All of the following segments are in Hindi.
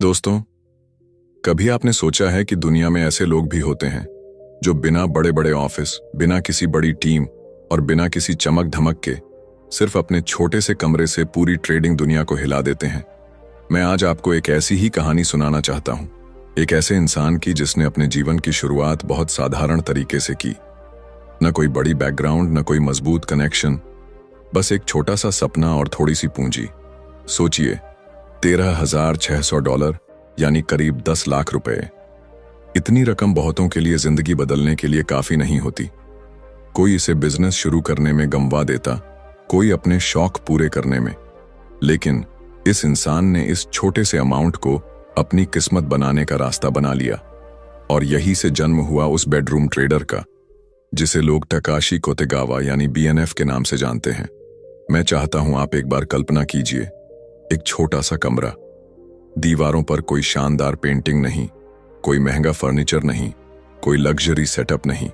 दोस्तों, कभी आपने सोचा है कि दुनिया में ऐसे लोग भी होते हैं जो बिना बड़े बड़े ऑफिस, बिना किसी बड़ी टीम और बिना किसी चमक धमक के सिर्फ अपने छोटे से कमरे से पूरी ट्रेडिंग दुनिया को हिला देते हैं। मैं आज आपको एक ऐसी ही कहानी सुनाना चाहता हूं, एक ऐसे इंसान की जिसने अपने जीवन की शुरुआत बहुत साधारण तरीके से की। न कोई बड़ी बैकग्राउंड, न कोई मजबूत कनेक्शन, बस एक छोटा सा सपना और थोड़ी सी पूंजी। सोचिए, $13,600 यानी करीब 10 लाख रुपए। इतनी रकम बहुतों के लिए जिंदगी बदलने के लिए काफी नहीं होती। कोई इसे बिजनेस शुरू करने में गंवा देता, कोई अपने शौक पूरे करने में, लेकिन इस इंसान ने इस छोटे से अमाउंट को अपनी किस्मत बनाने का रास्ता बना लिया। और यही से जन्म हुआ उस बेडरूम ट्रेडर का, जिसे लोग टकाशी कोतेगावा यानी BNF के नाम से जानते हैं। मैं चाहता हूं आप एक बार कल्पना कीजिए, एक छोटा सा कमरा, दीवारों पर कोई शानदार पेंटिंग नहीं, कोई महंगा फर्नीचर नहीं, कोई लग्जरी सेटअप नहीं,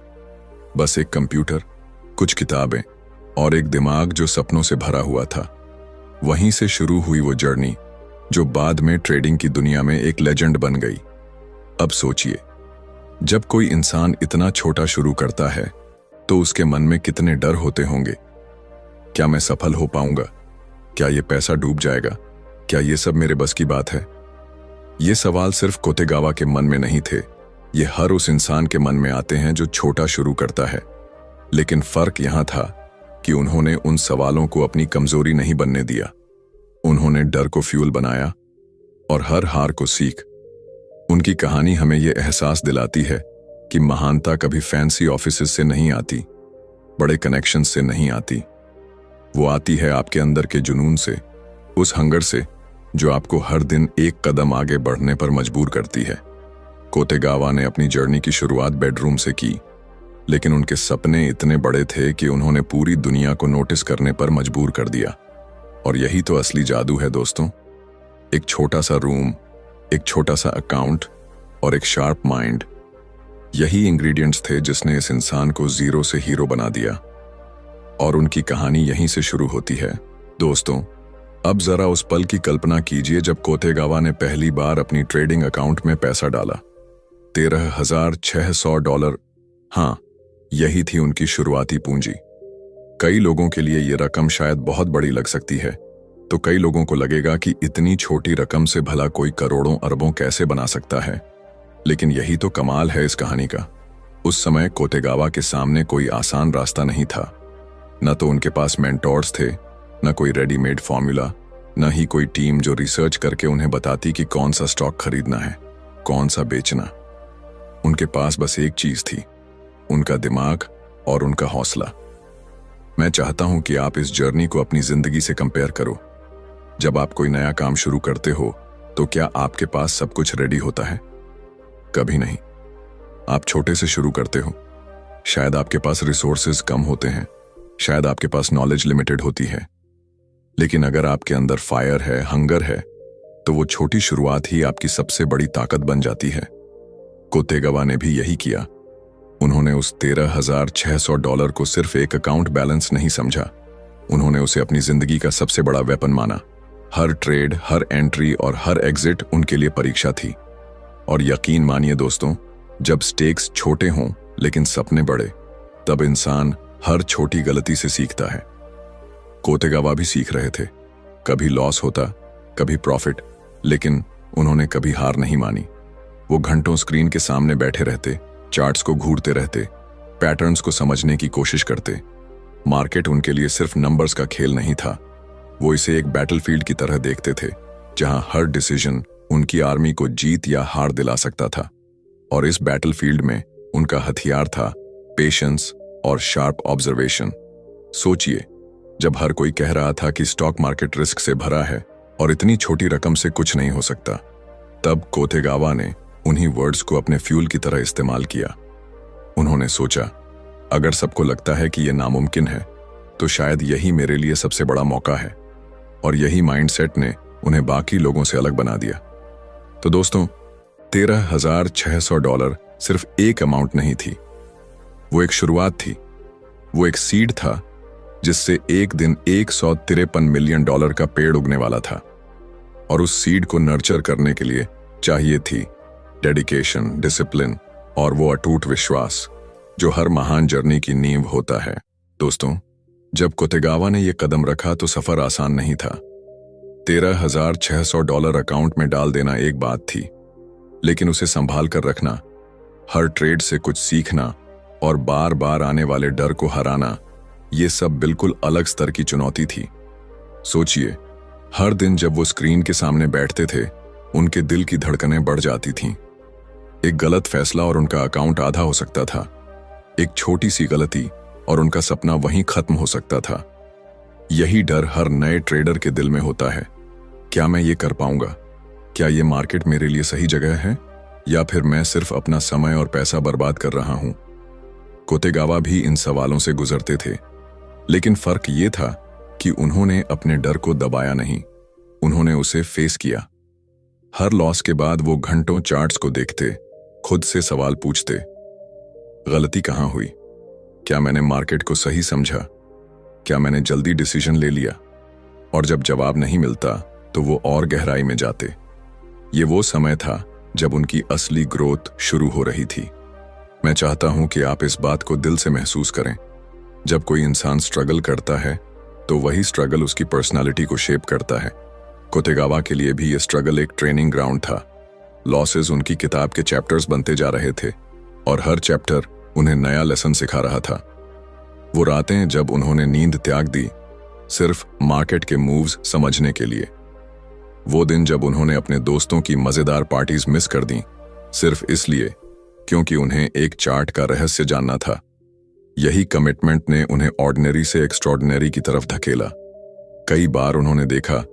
बस एक कंप्यूटर, कुछ किताबें और एक दिमाग जो सपनों से भरा हुआ था। वहीं से शुरू हुई वो जर्नी जो बाद में ट्रेडिंग की दुनिया में एक लेजेंड बन गई। अब सोचिए, जब कोई इंसान इतना छोटा शुरू करता है तो उसके मन में कितने डर होते होंगे। क्या मैं सफल हो पाऊंगा? क्या ये पैसा डूब जाएगा? क्या ये सब मेरे बस की बात है? ये सवाल सिर्फ कोतेगावा के मन में नहीं थे, ये हर उस इंसान के मन में आते हैं जो छोटा शुरू करता है। लेकिन फर्क यहां था कि उन्होंने उन सवालों को अपनी कमजोरी नहीं बनने दिया। उन्होंने डर को फ्यूल बनाया और हर हार को सीख। उनकी कहानी हमें यह एहसास दिलाती है कि महानता कभी फैंसी ऑफिसेज से नहीं आती, बड़े कनेक्शन से नहीं आती। वो आती है आपके अंदर के जुनून से, उस हंगर से जो आपको हर दिन एक कदम आगे बढ़ने पर मजबूर करती है। कोतेगावा ने अपनी जर्नी की शुरुआत बेडरूम से की, लेकिन उनके सपने इतने बड़े थे कि उन्होंने पूरी दुनिया को नोटिस करने पर मजबूर कर दिया। और यही तो असली जादू है दोस्तों। एक छोटा सा रूम, एक छोटा सा अकाउंट और एक शार्प माइंड, यही इंग्रेडिएंट्स थे जिसने इस इंसान को जीरो से हीरो बना दिया। और उनकी कहानी यहीं से शुरू होती है। दोस्तों, अब जरा उस पल की कल्पना कीजिए जब कोतेगावा ने पहली बार अपनी ट्रेडिंग अकाउंट में पैसा डाला। $13,600। हाँ, यही थी उनकी शुरुआती पूंजी। कई लोगों के लिए ये रकम शायद बहुत बड़ी लग सकती है, तो कई लोगों को लगेगा कि इतनी छोटी रकम से भला कोई करोड़ों अरबों कैसे बना सकता है। लेकिन यही तो कमाल है इस कहानी का। उस समय कोतेगावा के सामने कोई आसान रास्ता नहीं था। न तो उनके पास मेंटोर्स थे, न कोई रेडीमेड फॉर्मूला, न ही कोई टीम जो रिसर्च करके उन्हें बताती कि कौन सा स्टॉक खरीदना है, कौन सा बेचना। उनके पास बस एक चीज थी, उनका दिमाग और उनका हौसला। मैं चाहता हूं कि आप इस जर्नी को अपनी जिंदगी से कंपेयर करो। जब आप कोई नया काम शुरू करते हो तो क्या आपके पास सब कुछ रेडी होता है? कभी नहीं। आप छोटे से शुरू करते हो। शायद आपके पास रिसोर्सेज कम होते हैं, शायद आपके पास नॉलेज लिमिटेड होती है, लेकिन अगर आपके अंदर फायर है, हंगर है, तो वो छोटी शुरुआत ही आपकी सबसे बड़ी ताकत बन जाती है। कोतेगावा ने भी यही किया। उन्होंने उस $13,600 को सिर्फ एक अकाउंट बैलेंस नहीं समझा, उन्होंने उसे अपनी जिंदगी का सबसे बड़ा वेपन माना। हर ट्रेड, हर एंट्री और हर एग्जिट उनके लिए परीक्षा थी। और यकीन मानिए दोस्तों, जब स्टेक्स छोटे हों लेकिन सपने बड़े, तब इंसान हर छोटी गलती से सीखता है। कोतेगावा भी सीख रहे थे। कभी लॉस होता, कभी प्रॉफिट, लेकिन उन्होंने कभी हार नहीं मानी। वो घंटों स्क्रीन के सामने बैठे रहते, चार्ट्स को घूरते रहते, पैटर्न्स को समझने की कोशिश करते। मार्केट उनके लिए सिर्फ नंबर्स का खेल नहीं था, वो इसे एक बैटलफील्ड की तरह देखते थे, जहां हर डिसीजन उनकी आर्मी को जीत या हार दिला सकता था। और इस बैटलफील्ड में उनका हथियार था पेशेंस और शार्प ऑब्जर्वेशन। सोचिए, जब हर कोई कह रहा था कि स्टॉक मार्केट रिस्क से भरा है और इतनी छोटी रकम से कुछ नहीं हो सकता, तब कोतेगावा ने उन्हीं वर्ड्स को अपने फ्यूल की तरह इस्तेमाल किया। उन्होंने सोचा, अगर सबको लगता है कि यह नामुमकिन है, तो शायद यही मेरे लिए सबसे बड़ा मौका है। और यही माइंडसेट ने उन्हें बाकी लोगों से अलग बना दिया। तो दोस्तों, $13,600 सिर्फ एक अमाउंट नहीं थी, वो एक शुरुआत थी। वो एक सीड था जिससे एक दिन $153 मिलियन का पेड़ उगने वाला था। और उस सीड को नर्चर करने के लिए चाहिए थी डेडिकेशन, डिसिप्लिन और वो अटूट विश्वास जो हर महान जर्नी की नींव होता है। दोस्तों, जब कोतेगावा ने यह कदम रखा तो सफर आसान नहीं था। $13,600 अकाउंट में डाल देना एक बात थी, लेकिन उसे संभाल कर रखना, हर ट्रेड से कुछ सीखना और बार बार आने वाले डर को हराना, ये सब बिल्कुल अलग स्तर की चुनौती थी। सोचिए, हर दिन जब वो स्क्रीन के सामने बैठते थे, उनके दिल की धड़कनें बढ़ जाती थीं। एक गलत फैसला और उनका अकाउंट आधा हो सकता था। एक छोटी सी गलती और उनका सपना वहीं खत्म हो सकता था। यही डर हर नए ट्रेडर के दिल में होता है। क्या मैं ये कर पाऊंगा? क्या ये मार्केट मेरे लिए सही जगह है, या फिर मैं सिर्फ अपना समय और पैसा बर्बाद कर रहा हूं? कोतेगावा भी इन सवालों से गुजरते थे, लेकिन फर्क ये था कि उन्होंने अपने डर को दबाया नहीं, उन्होंने उसे फेस किया। हर लॉस के बाद वो घंटों चार्ट्स को देखते, खुद से सवाल पूछते, गलती कहां हुई? क्या मैंने मार्केट को सही समझा? क्या मैंने जल्दी डिसीजन ले लिया? और जब जवाब नहीं मिलता तो वो और गहराई में जाते। ये वो समय था जब उनकी असली ग्रोथ शुरू हो रही थी। मैं चाहता हूं कि आप इस बात को दिल से महसूस करें। जब कोई इंसान स्ट्रगल करता है तो वही स्ट्रगल उसकी पर्सनालिटी को शेप करता है। कोतेगावा के लिए भी ये स्ट्रगल एक ट्रेनिंग ग्राउंड था। लॉसेस उनकी किताब के चैप्टर्स बनते जा रहे थे और हर चैप्टर उन्हें नया लेसन सिखा रहा था। वो रातें जब उन्होंने नींद त्याग दी, सिर्फ मार्केट के मूव्स समझने के लिए। वो दिन जब उन्होंने अपने दोस्तों की मजेदार पार्टीज मिस कर दी, सिर्फ इसलिए क्योंकि उन्हें एक चार्ट का रहस्य जानना था। यही कमिटमेंट ने उन्हें ऑर्डिनरी से एक्स्ट्रॉर्डिनरी की तरफ धकेला। कई बार उन्होंने देखा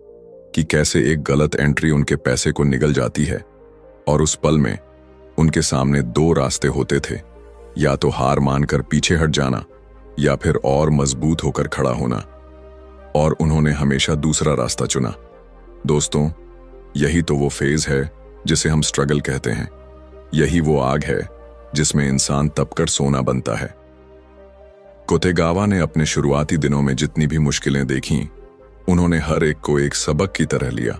कि कैसे एक गलत एंट्री उनके पैसे को निगल जाती है, और उस पल में उनके सामने दो रास्ते होते थे, या तो हार मानकर पीछे हट जाना या फिर और मजबूत होकर खड़ा होना। और उन्होंने हमेशा दूसरा रास्ता चुना। दोस्तों, यही तो वो फेज है जिसे हम स्ट्रगल कहते हैं। यही वो आग है जिसमें इंसान तपकर सोना बनता है। कोतेगावा ने अपने शुरुआती दिनों में जितनी भी मुश्किलें देखीं, उन्होंने हर एक को एक सबक की तरह लिया।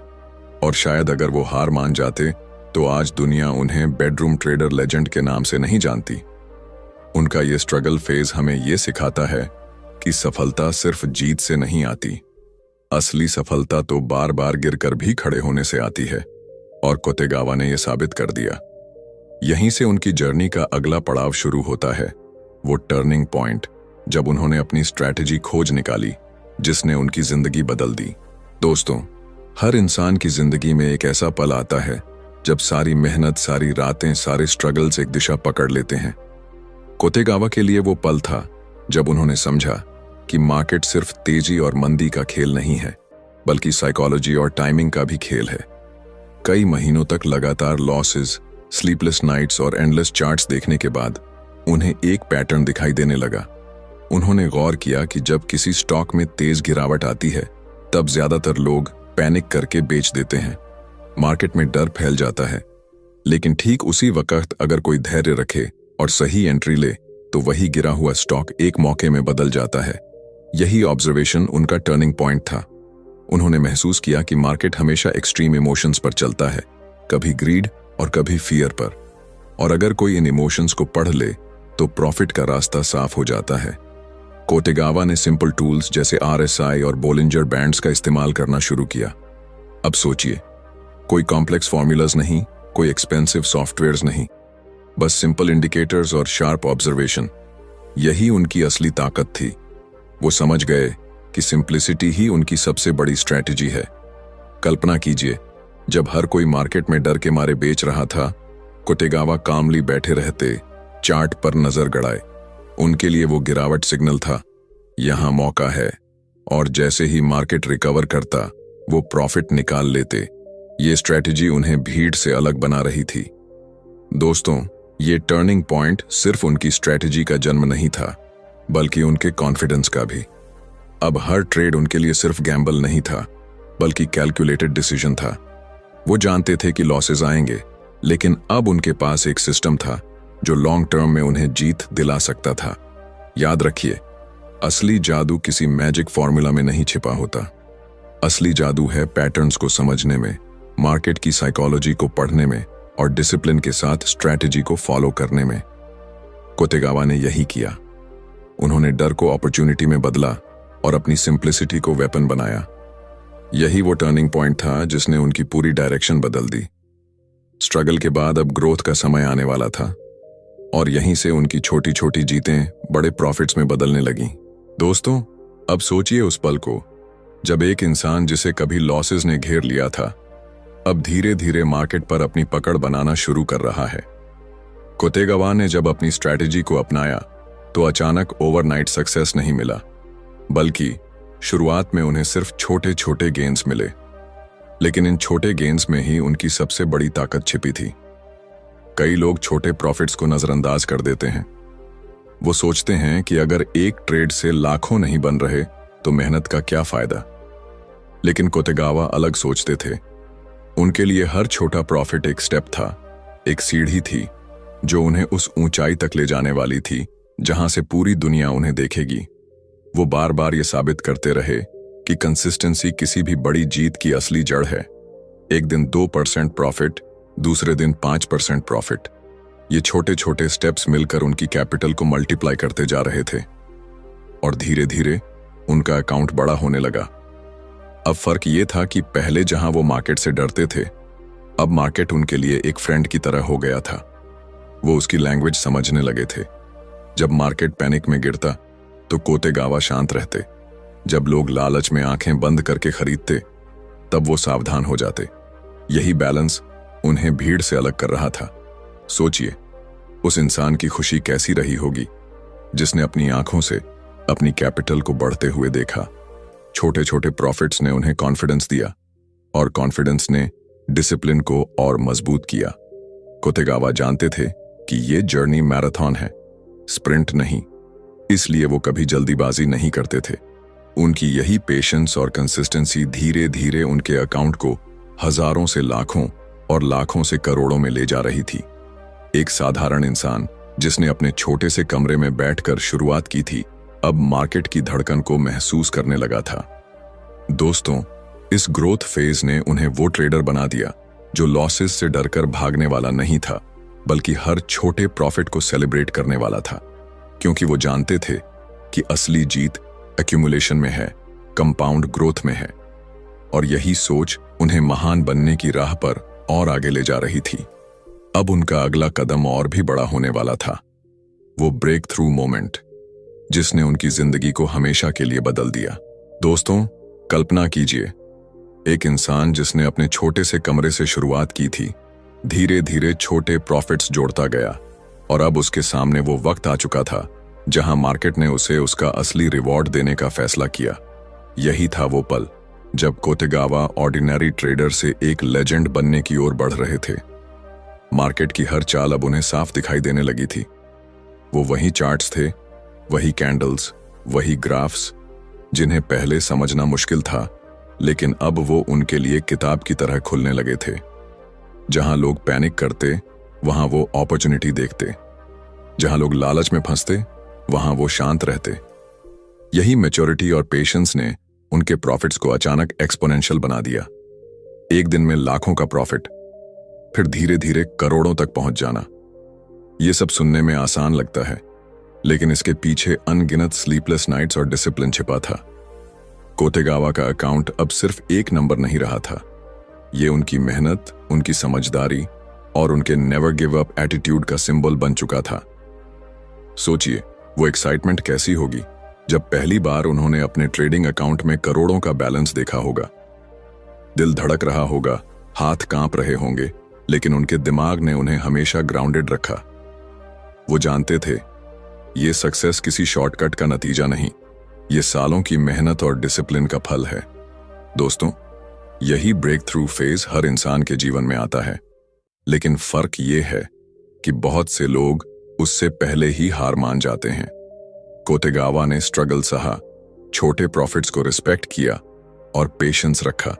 और शायद अगर वो हार मान जाते तो आज दुनिया उन्हें बेडरूम ट्रेडर लेजेंड के नाम से नहीं जानती। उनका ये स्ट्रगल फेज हमें ये सिखाता है कि सफलता सिर्फ जीत से नहीं आती। असली सफलता तो बार बार गिरकर भी खड़े होने से आती है, और कोतेगावा ने यह साबित कर दिया। यहीं से उनकी जर्नी का अगला पड़ाव शुरू होता है, वो टर्निंग पॉइंट जब उन्होंने अपनी स्ट्रैटेजी खोज निकाली जिसने उनकी जिंदगी बदल दी। दोस्तों, हर इंसान की जिंदगी में एक ऐसा पल आता है जब सारी मेहनत, सारी रातें, सारे स्ट्रगल्स एक दिशा पकड़ लेते हैं। कोतेगावा के लिए वो पल था जब उन्होंने समझा कि मार्केट सिर्फ तेजी और मंदी का खेल नहीं है, बल्कि साइकोलॉजी और टाइमिंग का भी खेल है। कई महीनों तक लगातार लॉसेस, स्लीपलेस नाइट्स और एंडलेस चार्ट्स देखने के बाद उन्हें एक पैटर्न दिखाई देने लगा। उन्होंने गौर किया कि जब किसी स्टॉक में तेज गिरावट आती है, तब ज्यादातर लोग पैनिक करके बेच देते हैं। मार्केट में डर फैल जाता है, लेकिन ठीक उसी वक्त अगर कोई धैर्य रखे और सही एंट्री ले तो वही गिरा हुआ स्टॉक एक मौके में बदल जाता है। यही ऑब्जर्वेशन उनका टर्निंग पॉइंट था। उन्होंने महसूस किया कि मार्केट हमेशा एक्सट्रीम इमोशंस पर चलता है, कभी ग्रीड और कभी फियर पर, और अगर कोई इन इमोशंस को पढ़ ले तो प्रॉफिट का रास्ता साफ हो जाता है। कोतेगावा ने सिंपल टूल्स जैसे RSI और बोलिंजर बैंड्स का इस्तेमाल करना शुरू किया। अब सोचिए, कोई कॉम्प्लेक्स फॉर्मूलाज नहीं, कोई एक्सपेंसिव सॉफ्टवेयर्स नहीं, बस सिंपल इंडिकेटर्स और शार्प ऑब्जर्वेशन। यही उनकी असली ताकत थी। वो समझ गए कि सिंप्लिसिटी ही उनकी सबसे बड़ी स्ट्रैटेजी है। कल्पना कीजिए, जब हर कोई मार्केट में डर के मारे बेच रहा था, कोतेगावा कामली बैठे रहते, चार्ट पर नजर गड़ाए। उनके लिए वो गिरावट सिग्नल था, यहां मौका है, और जैसे ही मार्केट रिकवर करता वो प्रॉफिट निकाल लेते। ये स्ट्रैटेजी उन्हें भीड़ से अलग बना रही थी। दोस्तों, ये टर्निंग पॉइंट सिर्फ उनकी स्ट्रैटेजी का जन्म नहीं था, बल्कि उनके कॉन्फिडेंस का भी। अब हर ट्रेड उनके लिए सिर्फ गैम्बल नहीं था, बल्कि कैलकुलेटेड डिसीजन था। वो जानते थे कि लॉसेस आएंगे, लेकिन अब उनके पास एक सिस्टम था जो लॉन्ग टर्म में उन्हें जीत दिला सकता था। याद रखिए, असली जादू किसी मैजिक फॉर्मूला में नहीं छिपा होता। असली जादू है पैटर्न्स को समझने में, मार्केट की साइकोलॉजी को पढ़ने में और डिसिप्लिन के साथ स्ट्रैटेजी को फॉलो करने में। कोतेगावा ने यही किया। उन्होंने डर को अपॉर्चुनिटी में बदला और अपनी सिंप्लिसिटी को वेपन बनाया। यही वो टर्निंग पॉइंट था जिसने उनकी पूरी डायरेक्शन बदल दी। स्ट्रगल के बाद अब ग्रोथ का समय आने वाला था और यहीं से उनकी छोटी छोटी जीतें बड़े प्रॉफिट्स में बदलने लगीं। दोस्तों, अब सोचिए उस पल को जब एक इंसान जिसे कभी लॉसेस ने घेर लिया था अब धीरे धीरे मार्केट पर अपनी पकड़ बनाना शुरू कर रहा है। कोतेगावा ने जब अपनी स्ट्रैटेजी को अपनाया तो अचानक ओवरनाइट सक्सेस नहीं मिला, बल्कि शुरुआत में उन्हें सिर्फ छोटे छोटे गेन्स मिले। लेकिन इन छोटे गेन्स में ही उनकी सबसे बड़ी ताकत छिपी थी। कई लोग छोटे प्रॉफिट्स को नजरअंदाज कर देते हैं। वो सोचते हैं कि अगर एक ट्रेड से लाखों नहीं बन रहे तो मेहनत का क्या फायदा। लेकिन कोतेगावा अलग सोचते थे। उनके लिए हर छोटा प्रॉफिट एक स्टेप था, एक सीढ़ी थी जो उन्हें उस ऊंचाई तक ले जाने वाली थी जहां से पूरी दुनिया उन्हें देखेगी। वो बार बार ये साबित करते रहे कि कंसिस्टेंसी किसी भी बड़ी जीत की असली जड़ है। एक दिन 2% प्रॉफिट, दूसरे दिन 5% प्रॉफिट। ये छोटे छोटे स्टेप्स मिलकर उनकी कैपिटल को मल्टीप्लाई करते जा रहे थे और धीरे धीरे उनका अकाउंट बड़ा होने लगा। अब फर्क ये था कि पहले जहां वो मार्केट से डरते थे, अब मार्केट उनके लिए एक फ्रेंड की तरह हो गया था। वो उसकी लैंग्वेज समझने लगे थे। जब मार्केट पैनिक में गिरता तो कोतेगावा शांत रहते। जब लोग लालच में आंखें बंद करके खरीदते तब वो सावधान हो जाते। यही बैलेंस उन्हें भीड़ से अलग कर रहा था। सोचिए, उस इंसान की खुशी कैसी रही होगी जिसने अपनी आंखों से अपनी कैपिटल को बढ़ते हुए देखा। छोटे छोटे प्रॉफिट्स ने उन्हें कॉन्फिडेंस दिया और कॉन्फिडेंस ने डिसिप्लिन को और मजबूत किया। कोतेगावा जानते थे कि ये जर्नी मैराथन है, स्प्रिंट नहीं। इसलिए वो कभी जल्दीबाजी नहीं करते थे। उनकी यही पेशेंस और कंसिस्टेंसी धीरे धीरे उनके अकाउंट को हजारों से लाखों और लाखों से करोड़ों में ले जा रही थी। एक साधारण इंसान जिसने अपने छोटे से कमरे में बैठकर शुरुआत की थी, अब मार्केट की धड़कन को महसूस करने लगा था। दोस्तों, इस ग्रोथ फेज ने उन्हें वो ट्रेडर बना दिया जो लॉसेस से डरकर भागने वाला नहीं था, बल्कि हर छोटे प्रॉफिट को सेलिब्रेट करने वाला था। क्योंकि वो जानते थे कि असली जीत एक्यूमुलेशन में है, कंपाउंड ग्रोथ में है। और यही सोच उन्हें महान बनने की राह पर और आगे ले जा रही थी। अब उनका अगला कदम और भी बड़ा होने वाला था, वो ब्रेक थ्रू मोमेंट जिसने उनकी जिंदगी को हमेशा के लिए बदल दिया। दोस्तों, कल्पना कीजिए, एक इंसान जिसने अपने छोटे से कमरे से शुरुआत की थी, धीरे धीरे छोटे प्रॉफिट्स जोड़ता गया और अब उसके सामने वो वक्त आ चुका था जहां मार्केट ने उसे उसका असली रिवॉर्ड देने का फैसला किया। यही था वो पल जब कोतेगावा ऑर्डिनरी ट्रेडर से एक लेजेंड बनने की ओर बढ़ रहे थे। मार्केट की हर चाल अब उन्हें साफ दिखाई देने लगी थी। वो वही चार्ट्स थे, वही कैंडल्स, वही ग्राफ्स जिन्हें पहले समझना मुश्किल था, लेकिन अब वो उनके लिए किताब की तरह खुलने लगे थे। जहां लोग पैनिक करते वहां वो अपॉर्चुनिटी देखते, जहां लोग लालच में फंसते वहां वो शांत रहते। यही मैच्योरिटी और पेशेंस ने उनके प्रॉफिट्स को अचानक एक्सपोनेंशियल बना दिया। एक दिन में लाखों का प्रॉफिट, फिर धीरे धीरे करोड़ों तक पहुंच जाना। ये सब सुनने में आसान लगता है, लेकिन इसके पीछे अनगिनत स्लीपलेस नाइट्स और डिसिप्लिन छिपा था। कोतेगावा का अकाउंट अब सिर्फ एक नंबर नहीं रहा था। ये उनकी मेहनत, उनकी समझदारी और उनके नेवर गिव अप एटीट्यूड का सिंबल बन चुका था। सोचिए, वो एक्साइटमेंट कैसी होगी जब पहली बार उन्होंने अपने ट्रेडिंग अकाउंट में करोड़ों का बैलेंस देखा होगा। दिल धड़क रहा होगा, हाथ कांप रहे होंगे, लेकिन उनके दिमाग ने उन्हें हमेशा ग्राउंडेड रखा। वो जानते थे ये सक्सेस किसी शॉर्टकट का नतीजा नहीं, ये सालों की मेहनत और डिसिप्लिन का फल है। दोस्तों, यही ब्रेक थ्रू फेज हर इंसान के जीवन में आता है, लेकिन फर्क ये है कि बहुत से लोग उससे पहले ही हार मान जाते हैं। कोतेगावा ने स्ट्रगल सहा, छोटे प्रॉफिट्स को रिस्पेक्ट किया और पेशेंस रखा।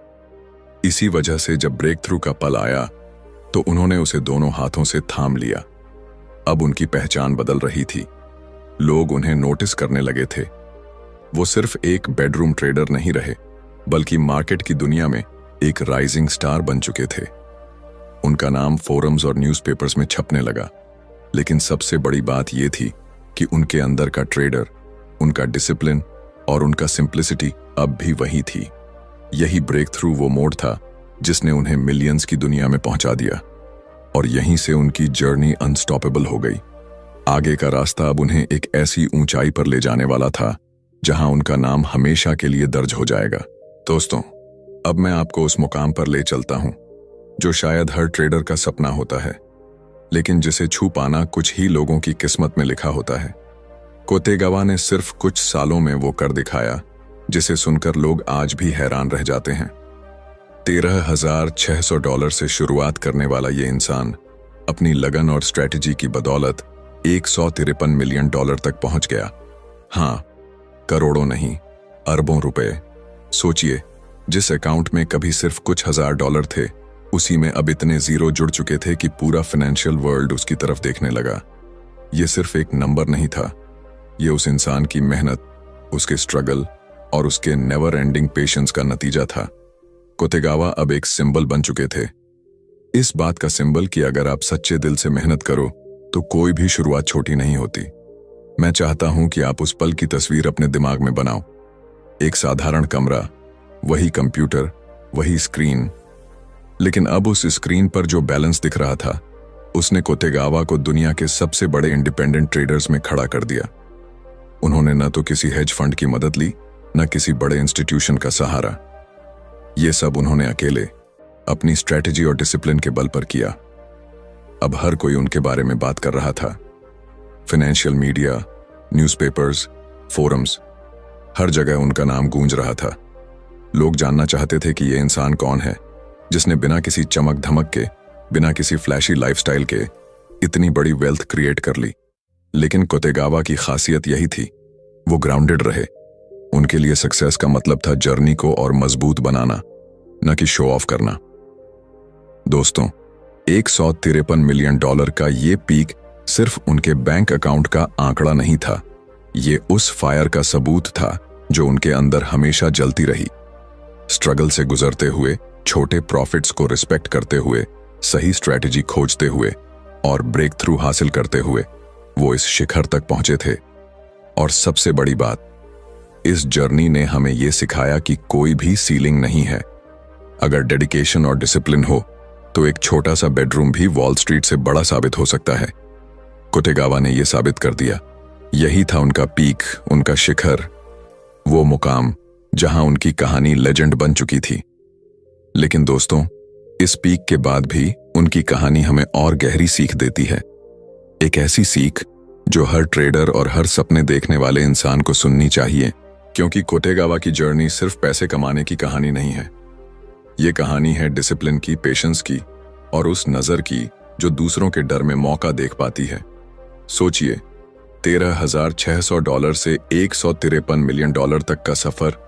इसी वजह से जब ब्रेक थ्रू का पल आया तो उन्होंने उसे दोनों हाथों से थाम लिया। अब उनकी पहचान बदल रही थी। लोग उन्हें नोटिस करने लगे थे। वो सिर्फ एक बेडरूम ट्रेडर नहीं रहे, बल्कि मार्केट की दुनिया में एक राइजिंग स्टार बन चुके थे। उनका नाम फोरम्स और न्यूज़पेपर्स में छपने लगा। लेकिन सबसे बड़ी बात यह थी कि उनके अंदर का ट्रेडर, उनका डिसिप्लिन और उनका सिंप्लिसिटी अब भी वही थी। यही ब्रेक थ्रू वो मोड़ था जिसने उन्हें मिलियंस की दुनिया में पहुंचा दिया, और यहीं से उनकी जर्नी अनस्टॉपेबल हो गई। आगे का रास्ता अब उन्हें एक ऐसी ऊंचाई पर ले जाने वाला था जहां उनका नाम हमेशा के लिए दर्ज हो जाएगा। दोस्तों, अब मैं आपको उस मुकाम पर ले चलता हूं जो शायद हर ट्रेडर का सपना होता है, लेकिन जिसे छू पाना कुछ ही लोगों की किस्मत में लिखा होता है। कोतेगावा ने सिर्फ कुछ सालों में वो कर दिखाया जिसे सुनकर लोग आज भी हैरान रह जाते हैं। $13,600 से शुरुआत करने वाला ये इंसान अपनी लगन और स्ट्रेटजी की बदौलत $153 मिलियन तक पहुंच गया। हाँ, करोड़ों नहीं, अरबों रुपए। सोचिए, जिस अकाउंट में कभी सिर्फ कुछ $1,000 थे, उसी में अब इतने जीरो जुड़ चुके थे कि पूरा फाइनेंशियल वर्ल्ड उसकी तरफ देखने लगा। ये सिर्फ एक नंबर नहीं था, ये उस इंसान की मेहनत, उसके स्ट्रगल और उसके नेवर एंडिंग पेशेंस का नतीजा था। कोतेगावा अब एक सिंबल बन चुके थे। इस बात का सिंबल कि अगर आप सच्चे दिल से मेहनत करो तो कोई भी शुरुआत छोटी नहीं होती। मैं चाहता हूं कि आप उस पल की तस्वीर अपने दिमाग में बनाओ। एक साधारण कमरा, वही कंप्यूटर, वही स्क्रीन, लेकिन अब उस स्क्रीन पर जो बैलेंस दिख रहा था, उसने कोतेगावा को दुनिया के सबसे बड़े इंडिपेंडेंट ट्रेडर्स में खड़ा कर दिया। उन्होंने न तो किसी हेज फंड की मदद ली, न किसी बड़े इंस्टीट्यूशन का सहारा। ये सब उन्होंने अकेले अपनी स्ट्रेटजी और डिसिप्लिन के बल पर किया। अब हर कोई उनके बारे में बात कर रहा था। फाइनेंशियल मीडिया, न्यूज़पेपर्स, फोरम्स, हर जगह उनका नाम गूंज रहा था। लोग जानना चाहते थे कि ये इंसान कौन है जिसने बिना किसी चमक धमक के, बिना किसी फ्लैशी लाइफस्टाइल के इतनी बड़ी वेल्थ क्रिएट कर ली। लेकिन कोतेगावा की खासियत यही थी, वो ग्राउंडेड रहे। उनके लिए सक्सेस का मतलब था जर्नी को और मजबूत बनाना, न कि शो ऑफ करना। दोस्तों, $153 मिलियन का ये पीक सिर्फ उनके बैंक अकाउंट का आंकड़ा नहीं था, ये उस फायर का सबूत था जो उनके अंदर हमेशा जलती रही। स्ट्रगल से गुजरते हुए, छोटे प्रॉफिट्स को रिस्पेक्ट करते हुए, सही स्ट्रैटेजी खोजते हुए और ब्रेक थ्रू हासिल करते हुए वो इस शिखर तक पहुंचे थे। और सबसे बड़ी बात, इस जर्नी ने हमें यह सिखाया कि कोई भी सीलिंग नहीं है। अगर डेडिकेशन और डिसिप्लिन हो तो एक छोटा सा बेडरूम भी वॉल स्ट्रीट से बड़ा साबित हो सकता है। कोतेगावा ने यह साबित कर दिया। यही था उनका पीक, उनका शिखर, वो मुकाम जहां उनकी कहानी लेजेंड बन चुकी थी। लेकिन दोस्तों, इस पीक के बाद भी उनकी कहानी हमें और गहरी सीख देती है। एक ऐसी सीख जो हर ट्रेडर और हर सपने देखने वाले इंसान को सुननी चाहिए, क्योंकि कोतेगावा की जर्नी सिर्फ पैसे कमाने की कहानी नहीं है। ये कहानी है डिसिप्लिन की, पेशेंस की और उस नजर की जो दूसरों के डर में मौका देख पाती है। सोचिए, $13,600 से $153 मिलियन तक का सफर,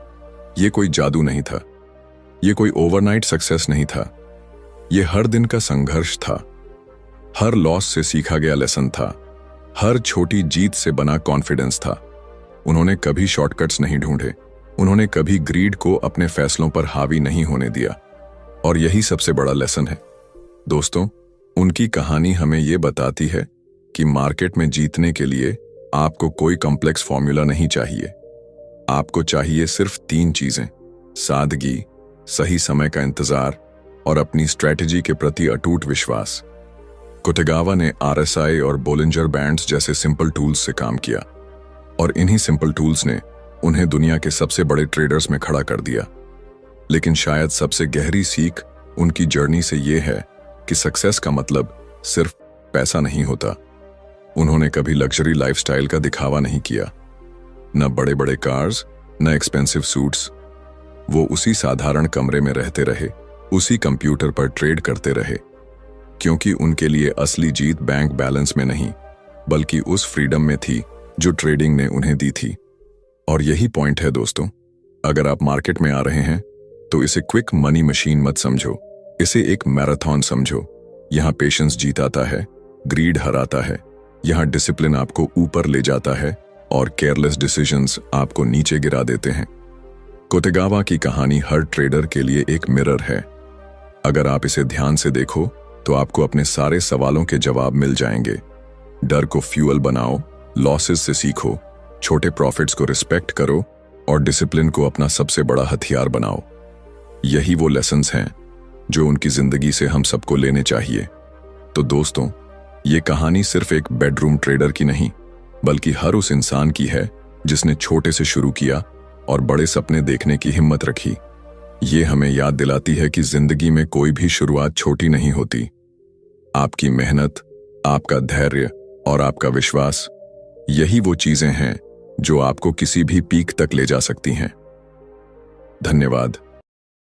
ये कोई जादू नहीं था, ये कोई ओवरनाइट सक्सेस नहीं था, ये हर दिन का संघर्ष था, हर लॉस से सीखा गया लेसन था, हर छोटी जीत से बना कॉन्फिडेंस था। उन्होंने कभी शॉर्टकट्स नहीं ढूंढे, उन्होंने कभी ग्रीड को अपने फैसलों पर हावी नहीं होने दिया। और यही सबसे बड़ा लेसन है। दोस्तों, उनकी कहानी हमें यह बताती है कि मार्केट में जीतने के लिए आपको कोई कॉम्प्लेक्स फॉर्मूला नहीं चाहिए। आपको चाहिए सिर्फ 3 चीजें: सादगी, सही समय का इंतजार और अपनी स्ट्रैटेजी के प्रति अटूट विश्वास। कोतेगावा ने RSI और बोलिंजर बैंड्स जैसे सिंपल टूल्स से काम किया, और इन्हीं सिंपल टूल्स ने उन्हें दुनिया के सबसे बड़े ट्रेडर्स में खड़ा कर दिया। लेकिन शायद सबसे गहरी सीख उनकी जर्नी से ये है कि सक्सेस का मतलब सिर्फ पैसा नहीं होता। उन्होंने कभी लग्जरी लाइफस्टाइल का दिखावा नहीं किया, न बड़े बड़े कार्स, न एक्सपेंसिव सूट्स। वो उसी साधारण कमरे में रहते रहे, उसी कंप्यूटर पर ट्रेड करते रहे, क्योंकि उनके लिए असली जीत बैंक बैलेंस में नहीं, बल्कि उस फ्रीडम में थी जो ट्रेडिंग ने उन्हें दी थी। और यही पॉइंट है दोस्तों, अगर आप मार्केट में आ रहे हैं तो इसे क्विक मनी मशीन मत समझो, इसे एक मैराथन समझो। यहाँ पेशेंस जीताता है, ग्रीड हराता है, यहाँ डिसिप्लिन आपको ऊपर ले जाता है और केयरलेस डिसीजंस आपको नीचे गिरा देते हैं। कोतेगावा की कहानी हर ट्रेडर के लिए एक मिरर है। अगर आप इसे ध्यान से देखो तो आपको अपने सारे सवालों के जवाब मिल जाएंगे। डर को फ्यूल बनाओ, लॉसेस से सीखो, छोटे प्रॉफिट्स को रिस्पेक्ट करो और डिसिप्लिन को अपना सबसे बड़ा हथियार बनाओ। यही वो लेसन्स हैं जो उनकी जिंदगी से हम सबको लेने चाहिए। तो दोस्तों, ये कहानी सिर्फ एक बेडरूम ट्रेडर की नहीं, बल्कि हर उस इंसान की है जिसने छोटे से शुरू किया और बड़े सपने देखने की हिम्मत रखी। ये हमें याद दिलाती है कि जिंदगी में कोई भी शुरुआत छोटी नहीं होती। आपकी मेहनत, आपका धैर्य और आपका विश्वास, यही वो चीजें हैं जो आपको किसी भी पीक तक ले जा सकती हैं। धन्यवाद।